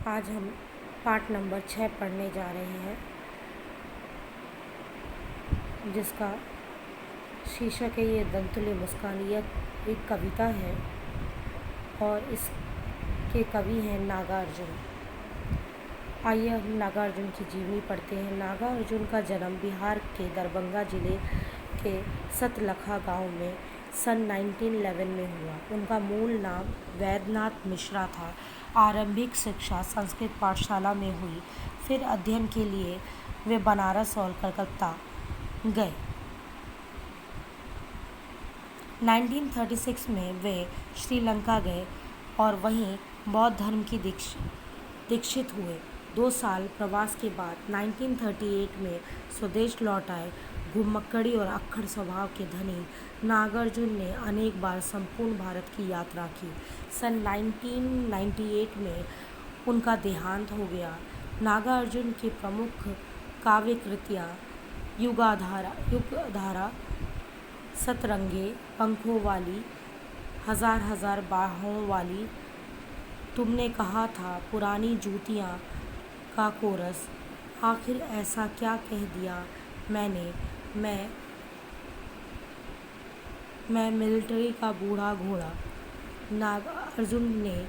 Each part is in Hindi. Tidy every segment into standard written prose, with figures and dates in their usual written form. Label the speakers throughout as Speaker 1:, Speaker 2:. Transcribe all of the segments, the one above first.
Speaker 1: आज हम पाठ नंबर 6 पढ़ने जा रहे हैं, जिसका शीर्षक है ये दंतुल्य मुस्कान। यह एक कविता है और इसके कवि हैं नागार्जुन। आइए हम नागार्जुन की जीवनी पढ़ते हैं। नागार्जुन का जन्म बिहार के दरभंगा जिले के सतलखा गांव में सन 1911 में हुआ। उनका मूल नाम वैद्यनाथ मिश्रा था। आरंभिक शिक्षा संस्कृत पाठशाला में हुई। फिर अध्ययन के लिए वे बनारस और कलकत्ता गए। 1936 में वे श्रीलंका गए और वहीं बौद्ध धर्म की दीक्षित हुए। 2 साल प्रवास के बाद 1938 में स्वदेश लौट आए। घुमक्कड़ी और अक्खड़ स्वभाव के धनी नागार्जुन ने अनेक बार संपूर्ण भारत की यात्रा की। सन 1998 में उनका देहांत हो गया। नागार्जुन की प्रमुख काव्य कृतियाँ युगधारा, सतरंगे, पंखों वाली, हजार हजार बाहों वाली, तुमने कहा था, पुरानी जूतियाँ का कोरस, आखिर ऐसा क्या कह दिया मैंने, मैं मिलिट्री का बूढ़ा घोड़ा। नागार्जुन ने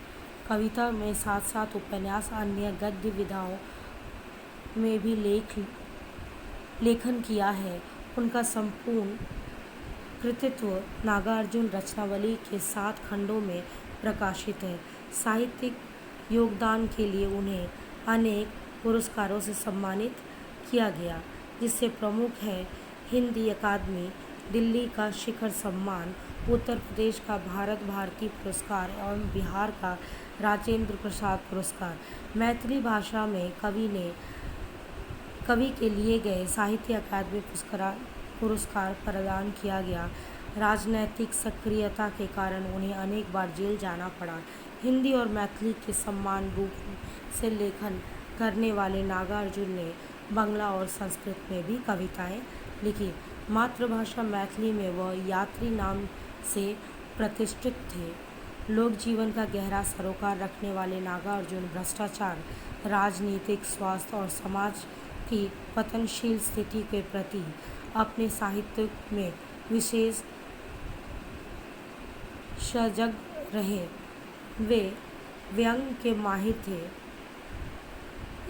Speaker 1: कविता में साथ साथ उपन्यास, अन्य गद्य विधाओं में भी लेखन किया है। उनका संपूर्ण कृतित्व नागार्जुन रचनावली के 7 खंडों में प्रकाशित है। साहित्यिक योगदान के लिए उन्हें अनेक पुरस्कारों से सम्मानित किया गया, जिससे प्रमुख है हिंदी अकादमी, दिल्ली का शिखर सम्मान, उत्तर प्रदेश का भारत भारती पुरस्कार एवं बिहार का राजेंद्र प्रसाद पुरस्कार। मैथिली भाषा में कवि के लिए गए साहित्य अकादमी पुरस्कार प्रदान किया गया। राजनैतिक सक्रियता के कारण उन्हें अनेक बार जेल जाना पड़ा। हिंदी और मैथिली के समान रूप से लेखन करने वाले नागार्जुन ने बांग्ला और संस्कृत में भी कविताएं लिखी। मातृभाषा मैथिली में वह यात्री नाम से प्रतिष्ठित थे। लोक जीवन का गहरा सरोकार रखने वाले नागार्जुन भ्रष्टाचार, राजनीतिक, स्वास्थ्य और समाज की पतनशील स्थिति के प्रति अपने साहित्य में विशेष सजग रहे। वे व्यंग्य के माहिर थे,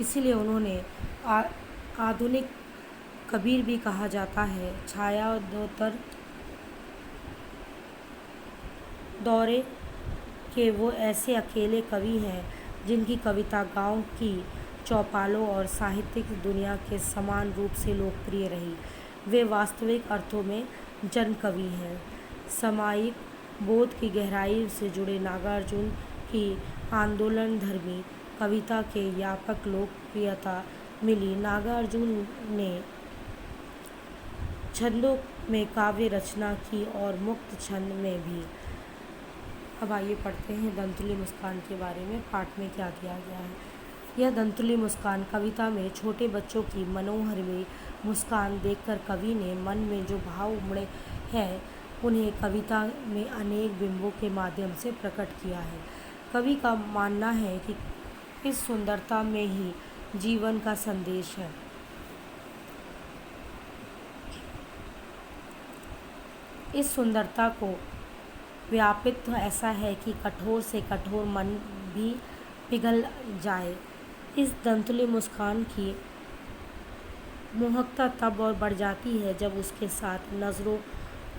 Speaker 1: इसीलिए उन्होंने आधुनिक कबीर भी कहा जाता है। छायादोतर दौरे के वो ऐसे अकेले कवि हैं जिनकी कविता गांव की चौपालों और साहित्यिक दुनिया के समान रूप से लोकप्रिय रही। वे वास्तविक अर्थों में जनकवि हैं। सामायिक बोध की गहराई से जुड़े नागार्जुन की आंदोलनधर्मी कविता के व्यापक लोकप्रियता मिली। नागार्जुन ने छंदों में काव्य रचना की और मुक्त छंद में भी। अब आइए पढ़ते हैं दंतुल्य मुस्कान के बारे में। पाठ में क्या दिया गया है। यह दंतुल्य मुस्कान कविता में छोटे बच्चों की मनोहरमी मुस्कान देखकर कवि ने मन में जो भाव उमड़े हैं, उन्हें कविता में अनेक बिंबों के माध्यम से प्रकट किया है। कवि का मानना है कि इस सुंदरता में ही जीवन का संदेश है। इस सुंदरता को व्यापित ऐसा है कि कठोर से कठोर मन भी पिघल जाए। इस दंतुल्य मुस्कान की मोहकता तब और बढ़ जाती है जब उसके साथ नज़रों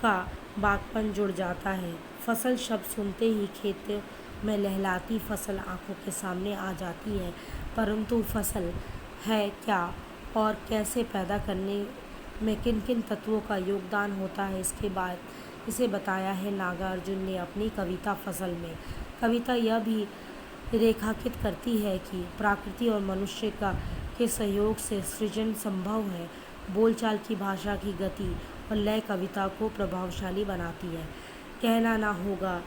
Speaker 1: का बागपन जुड़ जाता है। फसल शब्द सुनते ही खेतों में लहलाती फसल आंखों के सामने आ जाती है, परंतु फसल है क्या और कैसे पैदा करने में किन किन तत्वों का योगदान होता है, इसे बताया है नागार्जुन ने अपनी कविता फसल में। कविता यह भी रेखांकित करती है कि प्रकृति और मनुष्य के सहयोग से सृजन संभव है। बोलचाल की भाषा की गति और लय कविता को प्रभावशाली बनाती है। कहना ना होगा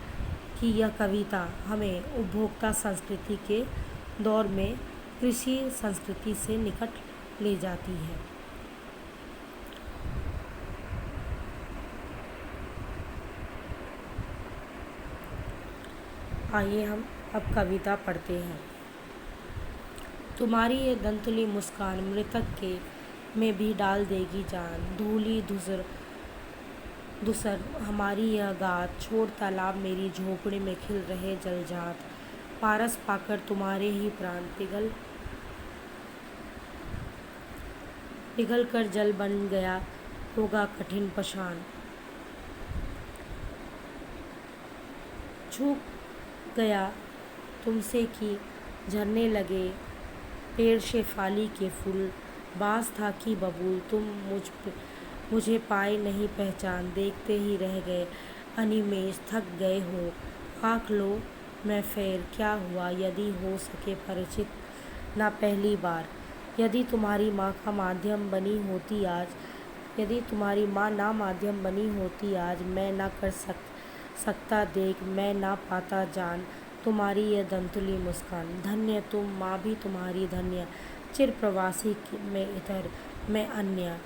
Speaker 1: कि यह कविता हमें उपभोक्ता संस्कृति के दौर में कृषि संस्कृति से निकट ले जाती है। आइए हम अब कविता पढ़ते हैं। तुम्हारी ये दंतुली मुस्कान मृतक के में भी डाल देगी जान। धूली धुसर धुसर हमारी यह गात, छोड़ तालाब मेरी झोपड़ी में खिल रहे जलजात। पारस पाकर तुम्हारे ही प्राण पिघल पिघल कर जल बन गया होगा कठिन पाषाण। छू गया तुमसे कि झरने लगे पेड़ शेफाली के फूल। बांस था कि बबूल, तुम मुझे पाए नहीं पहचान। देखते ही रह गए अनिमेष, थक गए हो। आँख लो मैं फेर, क्या हुआ यदि हो सके परिचित ना पहली बार। यदि तुम्हारी माँ का माध्यम बनी होती आज, यदि तुम्हारी माँ ना माध्यम बनी होती आज, मैं ना कर सकता देख, मैं ना पाता जान तुम्हारी यह दंतुली मुस्कान। धन्य तुम माँ भी तुम्हारी धन्य, चिर प्रवासी में इधर मैं अन्य।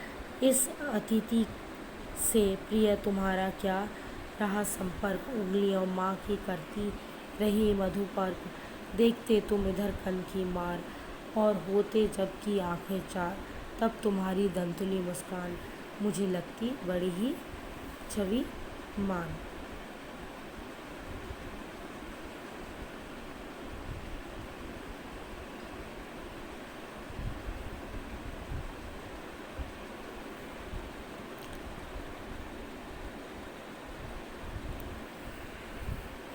Speaker 1: इस अतिथि से प्रिय तुम्हारा क्या रहा संपर्क, उंगलियों माँ की करती रही मधुपर्क। देखते तुम इधर कन की मार, और होते जबकि आंखें चार, तब तुम्हारी दंतुली मुस्कान मुझे लगती बड़ी ही छवि मान।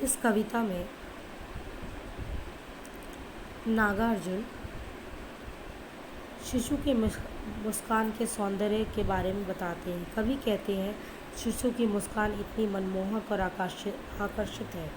Speaker 1: इस कविता में नागार्जुन शिशु के मुस्कान के सौंदर्य के बारे में बताते हैं। कवि कहते हैं शिशु की मुस्कान इतनी मनमोहक और आकर्षित है